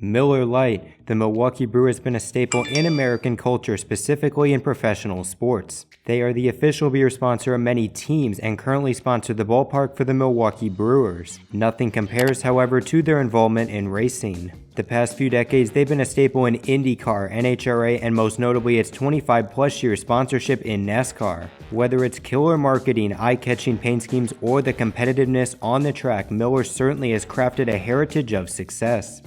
Miller Lite. The Milwaukee Brew has been a staple in American culture, specifically in professional sports. They are the official beer sponsor of many teams and currently sponsor the ballpark for the Milwaukee Brewers. Nothing compares, however, to their involvement in racing. The past few decades, they've been a staple in IndyCar, NHRA, and most notably its 25-plus year sponsorship in NASCAR. Whether it's killer marketing, eye-catching paint schemes, or the competitiveness on the track, Miller certainly has crafted a heritage of success.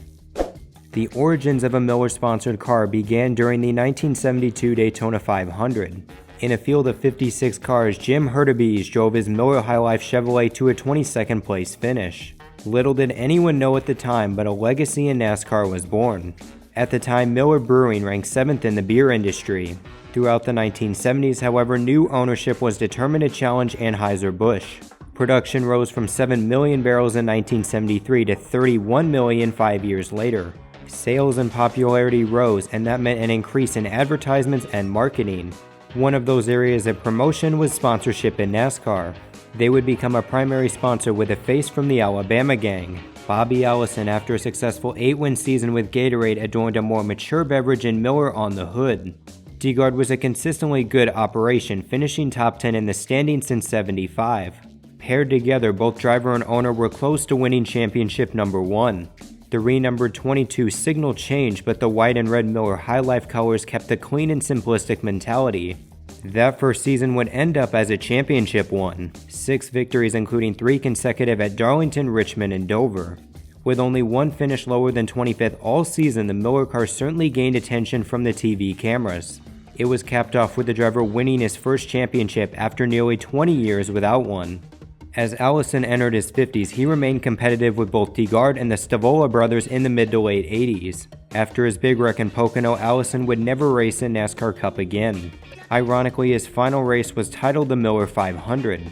The origins of a Miller-sponsored car began during the 1972 Daytona 500. In a field of 56 cars, Jim Hurtubise drove his Miller High Life Chevrolet to a 22nd place finish. Little did anyone know at the time, but a legacy in NASCAR was born. At the time, Miller Brewing ranked 7th in the beer industry. Throughout the 1970s, however, new ownership was determined to challenge Anheuser-Busch. Production rose from 7 million barrels in 1973 to 31 million 5 years later. Sales and popularity rose, and that meant an increase in advertisements and marketing. One of those areas of promotion was sponsorship in NASCAR. They would become a primary sponsor with a face from the Alabama gang. Bobby Allison, after a successful 8-win season with Gatorade, adorned a more mature beverage in Miller on the hood. DuDa was a consistently good operation, finishing top 10 in the standings since '75. Paired together, both driver and owner were close to winning championship number 1. The renumbered 22 signal changed, but the white and red Miller High Life colors kept the clean and simplistic mentality. That first season would end up as a championship one. 6 victories, including 3 consecutive at Darlington, Richmond, and Dover. With only one finish lower than 25th all season, the Miller car certainly gained attention from the TV cameras. It was capped off with the driver winning his first championship after nearly 20 years without one. As Allison entered his 50s, he remained competitive with both DeGard and the Stavola brothers in the mid to late 80s. After his big wreck in Pocono, Allison would never race a NASCAR Cup again. Ironically, his final race was titled the Miller 500.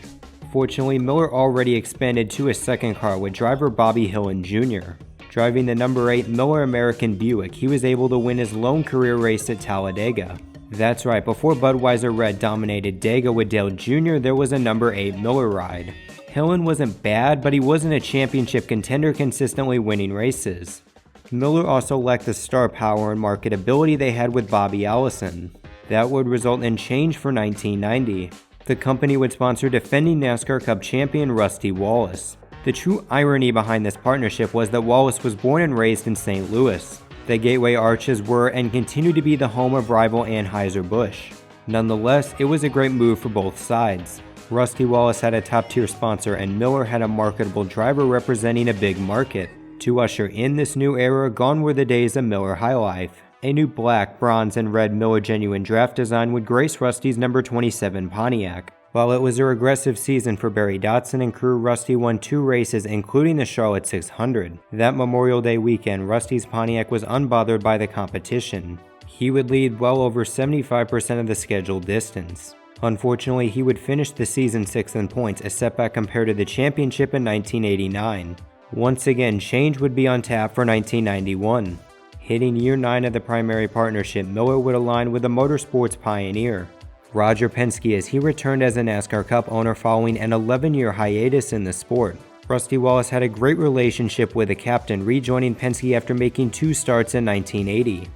Fortunately, Miller already expanded to a second car with driver Bobby Hillin Jr. Driving the number 8 Miller American Buick, he was able to win his lone career race at Talladega. That's right, before Budweiser Red dominated Dega with Dale Jr., there was a number 8 Miller ride. Hillin wasn't bad, but he wasn't a championship contender consistently winning races. Miller also lacked the star power and marketability they had with Bobby Allison. That would result in change for 1990. The company would sponsor defending NASCAR Cup champion Rusty Wallace. The true irony behind this partnership was that Wallace was born and raised in St. Louis. The Gateway Arches were and continue to be the home of rival Anheuser-Busch. Nonetheless, it was a great move for both sides. Rusty Wallace had a top-tier sponsor, and Miller had a marketable driver representing a big market. To usher in this new era, gone were the days of Miller High Life. A new black, bronze, and red Miller Genuine Draft design would grace Rusty's number 27 Pontiac. While it was a regressive season for Barry Dotson and crew, Rusty won 2 races, including the Charlotte 600. That Memorial Day weekend, Rusty's Pontiac was unbothered by the competition. He would lead well over 75% of the scheduled distance. Unfortunately, he would finish the season 6th in points, a setback compared to the championship in 1989. Once again, change would be on tap for 1991. Hitting year 9 of the primary partnership, Miller would align with the motorsports pioneer, Roger Penske, as he returned as a NASCAR Cup owner following an 11-year hiatus in the sport. Rusty Wallace had a great relationship with the captain, rejoining Penske after making 2 starts in 1980.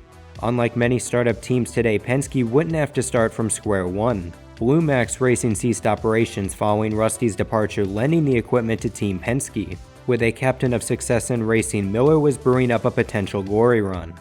Unlike many startup teams today, Penske wouldn't have to start from square one. Blue Max Racing ceased operations following Rusty's departure, lending the equipment to Team Penske. With a captain of success in racing, Miller was brewing up a potential glory run.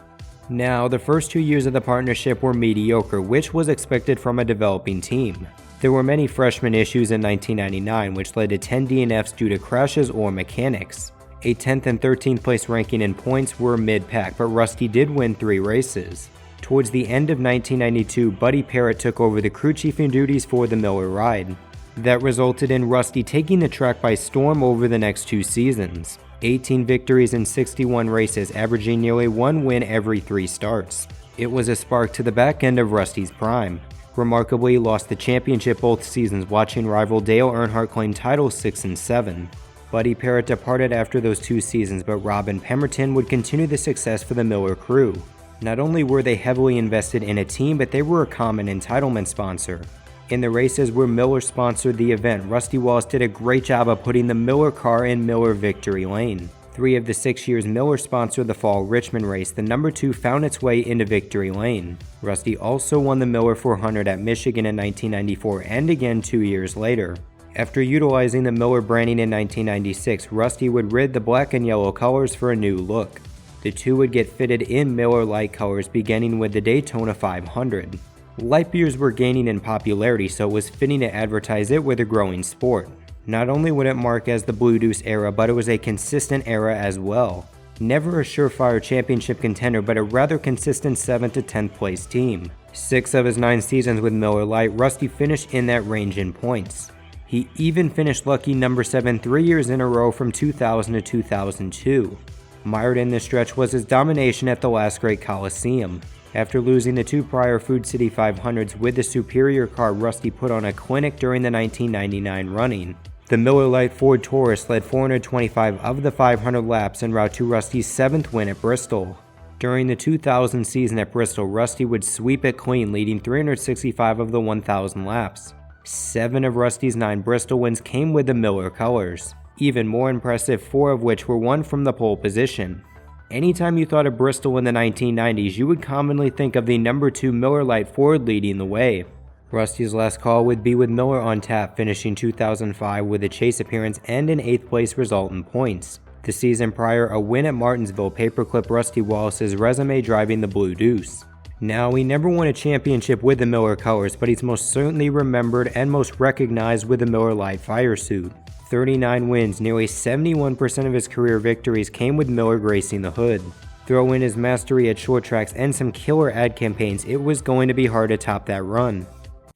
Now, the first 2 years of the partnership were mediocre, which was expected from a developing team. There were many freshman issues in 1999, which led to 10 DNFs due to crashes or mechanics. A 10th and 13th place ranking in points were mid-pack, but Rusty did win 3 races. Towards the end of 1992, Buddy Parrott took over the crew chiefing duties for the Miller ride. That resulted in Rusty taking the track by storm over the next 2 seasons. 18 victories in 61 races, averaging nearly 1 win every 3 starts. It was a spark to the back end of Rusty's prime. Remarkably, he lost the championship both seasons, watching rival Dale Earnhardt claim titles 6 and 7. Buddy Parrott departed after those 2 seasons, but Robin Pemberton would continue the success for the Miller crew. Not only were they heavily invested in a team, but they were a common entitlement sponsor. In the races where Miller sponsored the event, Rusty Wallace did a great job of putting the Miller car in Miller victory lane. 3 of the 6 years Miller sponsored the Fall Richmond race, the number 2 found its way into victory lane. Rusty also won the Miller 400 at Michigan in 1994 and again 2 years later. After utilizing the Miller branding in 1996, Rusty would rid the black and yellow colors for a new look. The two would get fitted in Miller Lite colors beginning with the Daytona 500. Light beers were gaining in popularity, so it was fitting to advertise it with a growing sport. Not only would it mark as the Blue Deuce era, but it was a consistent era as well. Never a surefire championship contender, but a rather consistent 7th to 10th place team. 6 of his 9 seasons with Miller Lite, Rusty finished in that range in points. He even finished lucky number 7 3 years in a row from 2000 to 2002. Mired in this stretch was his domination at the last great Coliseum. After losing the 2 prior Food City 500s with the superior car, Rusty put on a clinic during the 1999 running. The Miller Lite Ford Torres led 425 of the 500 laps en route to Rusty's 7th win at Bristol. During the 2000 season at Bristol, Rusty would sweep it clean, leading 365 of the 1,000 laps. 7 of Rusty's 9 Bristol wins came with the Miller colors. Even more impressive, 4 of which were won from the pole position. Anytime you thought of Bristol in the 1990s, you would commonly think of the number 2 Miller Lite Ford leading the way. Rusty's last call would be with Miller on tap, finishing 2005 with a chase appearance and an 8th place result in points. The season prior, a win at Martinsville paperclipped Rusty Wallace's resume driving the Blue Deuce. Now, he never won a championship with the Miller colors, but he's most certainly remembered and most recognized with the Miller Lite fire suit. 39 wins, nearly 71% of his career victories came with Miller gracing the hood. Throw in his mastery at short tracks and some killer ad campaigns, it was going to be hard to top that run.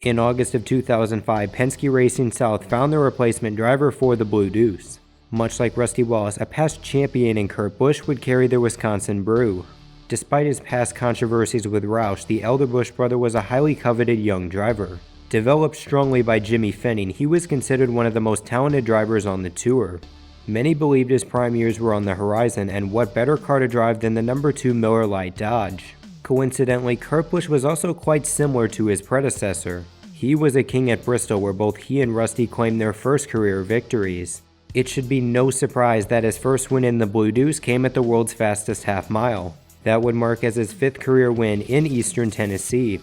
In August of 2005, Penske Racing South found the replacement driver for the Blue Deuce. Much like Rusty Wallace, a past champion in Kurt Busch would carry the Wisconsin brew. Despite his past controversies with Roush, the elder Busch brother was a highly coveted young driver. Developed strongly by Jimmy Fenning, he was considered one of the most talented drivers on the tour. Many believed his prime years were on the horizon, and what better car to drive than the number 2 Miller Lite Dodge. Coincidentally, Kurt Busch was also quite similar to his predecessor. He was a king at Bristol, where both he and Rusty claimed their first career victories. It should be no surprise that his first win in the Blue Deuce came at the world's fastest half mile. That would mark as his 5th career win in Eastern Tennessee.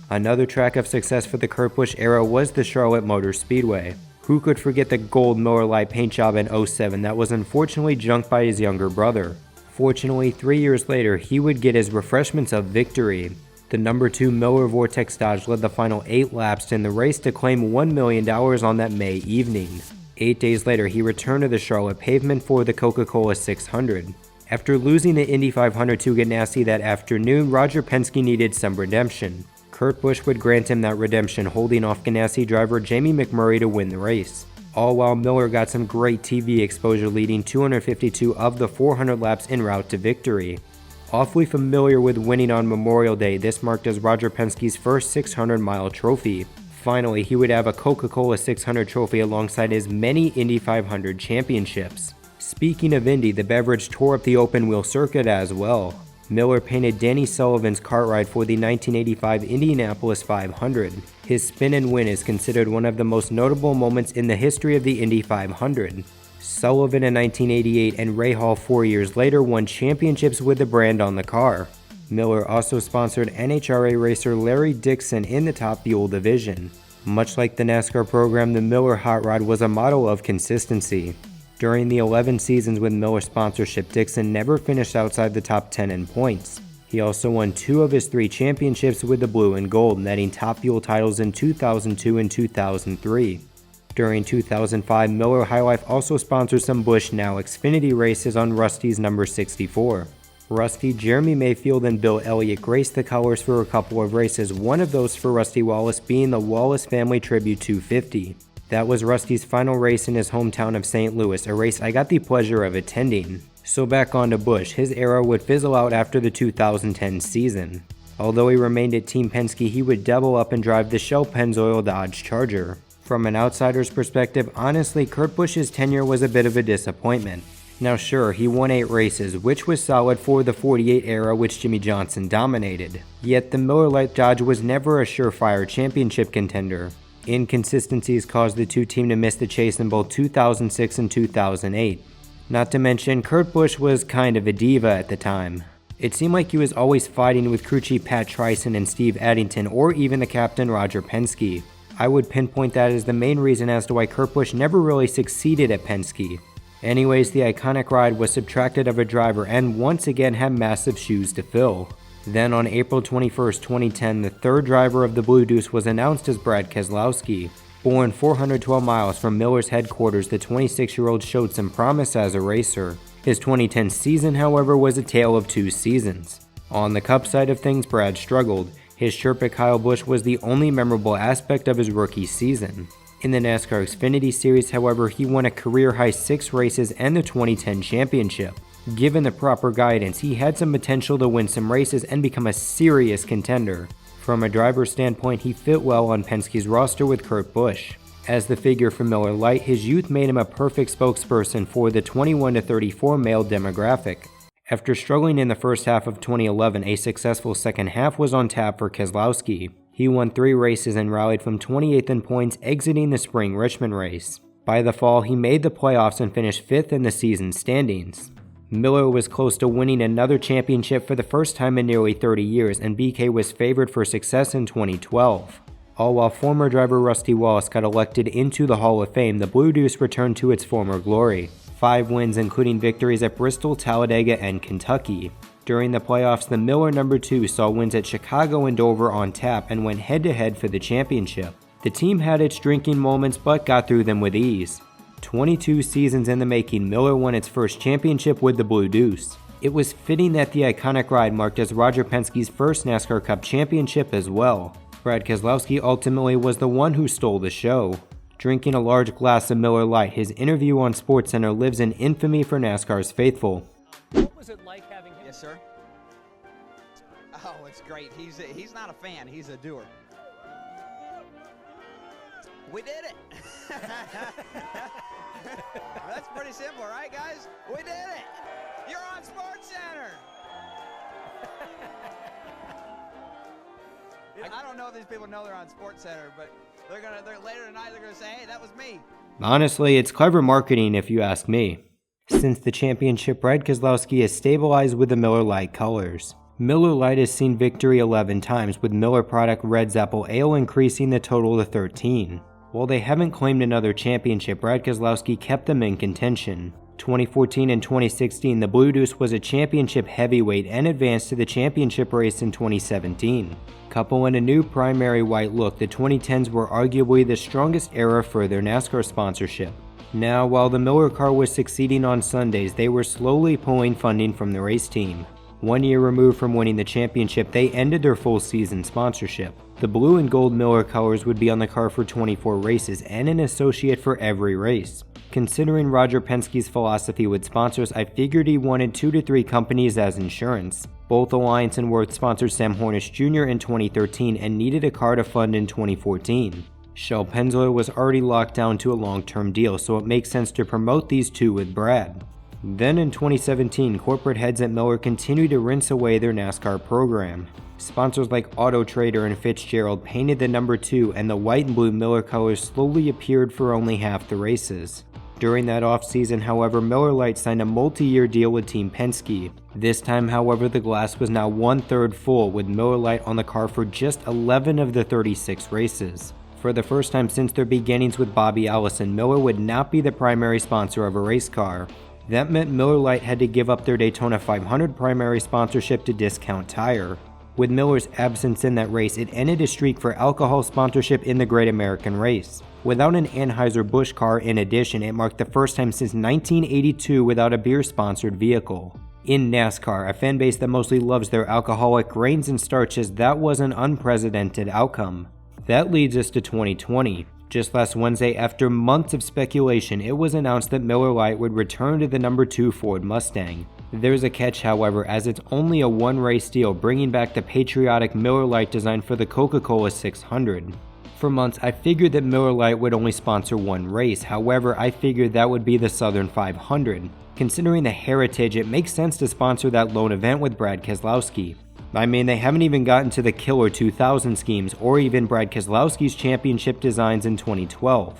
Another track of success for the Kurt Busch era was the Charlotte Motor Speedway. Who could forget the gold Miller Lite paint job in 07 that was unfortunately junked by his younger brother? Fortunately, 3 years later, he would get his refreshments of victory. The number 2 Miller Vortex Dodge led the final 8 laps in the race to claim $1 million on that May evening. 8 days later, he returned to the Charlotte pavement for the Coca-Cola 600. After losing the Indy 500 to Ganassi that afternoon, Roger Penske needed some redemption. Kurt Busch would grant him that redemption, holding off Ganassi driver Jamie McMurray to win the race. All while Miller got some great TV exposure, leading 252 of the 400 laps en route to victory. Awfully familiar with winning on Memorial Day, this marked as Roger Penske's first 600-mile trophy. Finally, he would have a Coca-Cola 600 trophy alongside his many Indy 500 championships. Speaking of Indy, the beverage tore up the open wheel circuit as well. Miller painted Danny Sullivan's kart ride for the 1985 Indianapolis 500. His spin and win is considered one of the most notable moments in the history of the Indy 500. Sullivan in 1988 and Ray Hall 4 years later won championships with the brand on the car. Miller also sponsored NHRA racer Larry Dixon in the Top Fuel division. Much like the NASCAR program, the Miller Hot Rod was a model of consistency. During the 11 seasons with Miller sponsorship, Dixon never finished outside the top 10 in points. He also won 2 of his 3 championships with the blue and gold, netting Top Fuel titles in 2002 and 2003. During 2005, Miller High Life also sponsored some Busch, now Xfinity races on Rusty's number 64. Rusty, Jeremy Mayfield, and Bill Elliott graced the colors for a couple of races, one of those for Rusty Wallace being the Wallace Family Tribute 250. That was Rusty's final race in his hometown of St. Louis, a race I got the pleasure of attending. So back on to Busch, his era would fizzle out after the 2010 season. Although he remained at Team Penske, he would double up and drive the Shell Pennzoil Dodge Charger. From an outsider's perspective, honestly, Kurt Busch's tenure was a bit of a disappointment. Now sure, he won 8 races, which was solid for the 48 era which Jimmy Johnson dominated. Yet the Miller Lite Dodge was never a surefire championship contender. Inconsistencies caused the two teams to miss the chase in both 2006 and 2008. Not to mention, Kurt Busch was kind of a diva at the time. It seemed like he was always fighting with crew chief Pat Tryson and Steve Addington, or even the captain Roger Penske. I would pinpoint that as the main reason as to why Kurt Busch never really succeeded at Penske. Anyways, the iconic ride was subtracted of a driver and once again had massive shoes to fill. Then on April 21, 2010, the third driver of the Blue Deuce was announced as Brad Keselowski. Born 412 miles from Miller's headquarters, the 26-year-old showed some promise as a racer. His 2010 season, however, was a tale of two seasons. On the Cup side of things, Brad struggled. His Sherpa Kyle Busch was the only memorable aspect of his rookie season. In the NASCAR Xfinity Series, however, he won a career-high 6 races and the 2010 championship. Given the proper guidance, he had some potential to win some races and become a serious contender. From a driver's standpoint, he fit well on Penske's roster with Kurt Busch. As the figure for Miller Lite, his youth made him a perfect spokesperson for the 21 to 34 male demographic. After struggling in the first half of 2011, a successful second half was on tap for Keselowski. He won 3 races and rallied from 28th in points, exiting the spring Richmond race. By the fall, he made the playoffs and finished 5th in the season standings. Miller was close to winning another championship for the first time in nearly 30 years, and BK was favored for success in 2012. All while former driver Rusty Wallace got elected into the Hall of Fame, the Blue Deuce returned to its former glory. 5 wins, including victories at Bristol, Talladega, and Kentucky. During the playoffs, the Miller No. 2 saw wins at Chicago and Dover on tap and went head-to-head for the championship. The team had its drinking moments but got through them with ease. 22 seasons in the making, Miller won its first championship with the Blue Deuce. It was fitting that the iconic ride marked as Roger Penske's first NASCAR Cup championship as well. Brad Keselowski ultimately was the one who stole the show. Drinking a large glass of Miller Lite, his interview on SportsCenter lives in infamy for NASCAR's faithful. What was it like having him? Yes, sir. Oh, it's great. He's not a fan. He's a doer. We did it. That's pretty simple, right, guys? We did it. You're on SportsCenter. I don't know if these people know they're on SportsCenter, but they're later tonight they're gonna say, "Hey, that was me." Honestly, it's clever marketing if you ask me. Since the championship, Brad Keselowski has stabilized with the Miller Lite colors. Miller Lite has seen victory 11 times, with Miller product Red's Apple Ale increasing the total to 13. While they haven't claimed another championship, Brad Keselowski kept them in contention. 2014 and 2016, the Blue Deuce was a championship heavyweight and advanced to the championship race in 2017. Couple in a new primary white look, the 2010s were arguably the strongest era for their NASCAR sponsorship. Now, while the Miller car was succeeding on Sundays, they were slowly pulling funding from the race team. 1 year removed from winning the championship, they ended their full season sponsorship. The blue and gold Miller colors would be on the car for 24 races and an associate for every race. Considering Roger Penske's philosophy with sponsors, I figured he wanted 2 to 3 companies as insurance. Both Alliance and Worth sponsored Sam Hornish Jr. in 2013 and needed a car to fund in 2014. Shell Pennzoil was already locked down to a long-term deal, so it makes sense to promote these two with Brad. Then in 2017, corporate heads at Miller continued to rinse away their NASCAR program. Sponsors like Auto Trader and Fitzgerald painted the number 2, and the white and blue Miller colors slowly appeared for only half the races. During that offseason, however, Miller Lite signed a multi-year deal with Team Penske. This time, however, the glass was now 1/3 full, with Miller Lite on the car for just 11 of the 36 races. For the first time since their beginnings with Bobby Allison, Miller would not be the primary sponsor of a race car. That meant Miller Lite had to give up their Daytona 500 primary sponsorship to Discount Tire. With Miller's absence in that race, it ended a streak for alcohol sponsorship in the Great American Race. Without an Anheuser-Busch car in addition, it marked the first time since 1982 without a beer-sponsored vehicle. In NASCAR, a fan base that mostly loves their alcoholic grains and starches, that was an unprecedented outcome. That leads us to 2020. Just last Wednesday, after months of speculation, it was announced that Miller Lite would return to the number 2 Ford Mustang. There's a catch, however, as it's only a one-race deal, bringing back the patriotic Miller Lite design for the Coca-Cola 600. For months, I figured that Miller Lite would only sponsor one race. However, I figured that would be the Southern 500. Considering the heritage, it makes sense to sponsor that lone event with Brad Keselowski. I mean, they haven't even gotten to the Killer 2000 schemes or even Brad Keselowski's championship designs in 2012.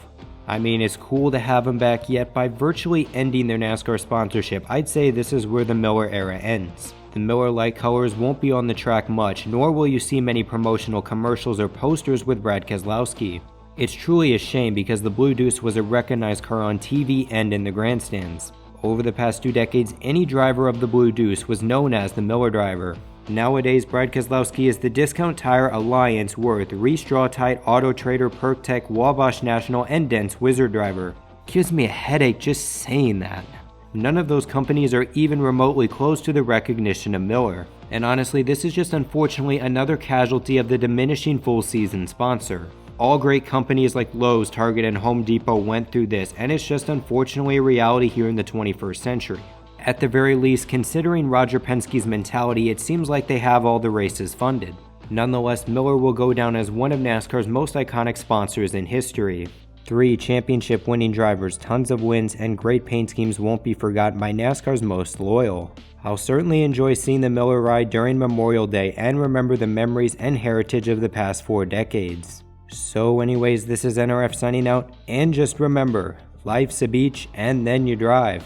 I mean, it's cool to have them back, yet by virtually ending their NASCAR sponsorship, I'd say this is where the Miller era ends. The Miller light colors won't be on the track much, nor will you see many promotional commercials or posters with Brad Keselowski. It's truly a shame because the Blue Deuce was a recognized car on TV and in the grandstands. Over the past 2 decades, any driver of the Blue Deuce was known as the Miller driver. Nowadays, Brad Keselowski is the Discount Tire Alliance Worth, Straw-Tite, Auto Trader, PerkTech, Wabash National, and Dent's Wizard driver. Gives me a headache just saying that. None of those companies are even remotely close to the recognition of Miller. And honestly, this is just unfortunately another casualty of the diminishing full season sponsor. All great companies like Lowe's, Target, and Home Depot went through this, and it's just unfortunately a reality here in the 21st century. At the very least, considering Roger Penske's mentality, it seems like they have all the races funded. Nonetheless, Miller will go down as one of NASCAR's most iconic sponsors in history. 3 championship winning drivers, tons of wins, and great paint schemes won't be forgotten by NASCAR's most loyal. I'll certainly enjoy seeing the Miller ride during Memorial Day and remember the memories and heritage of the past 4 decades. So anyways, this is NRF signing out, and just remember, life's a beach and then you drive.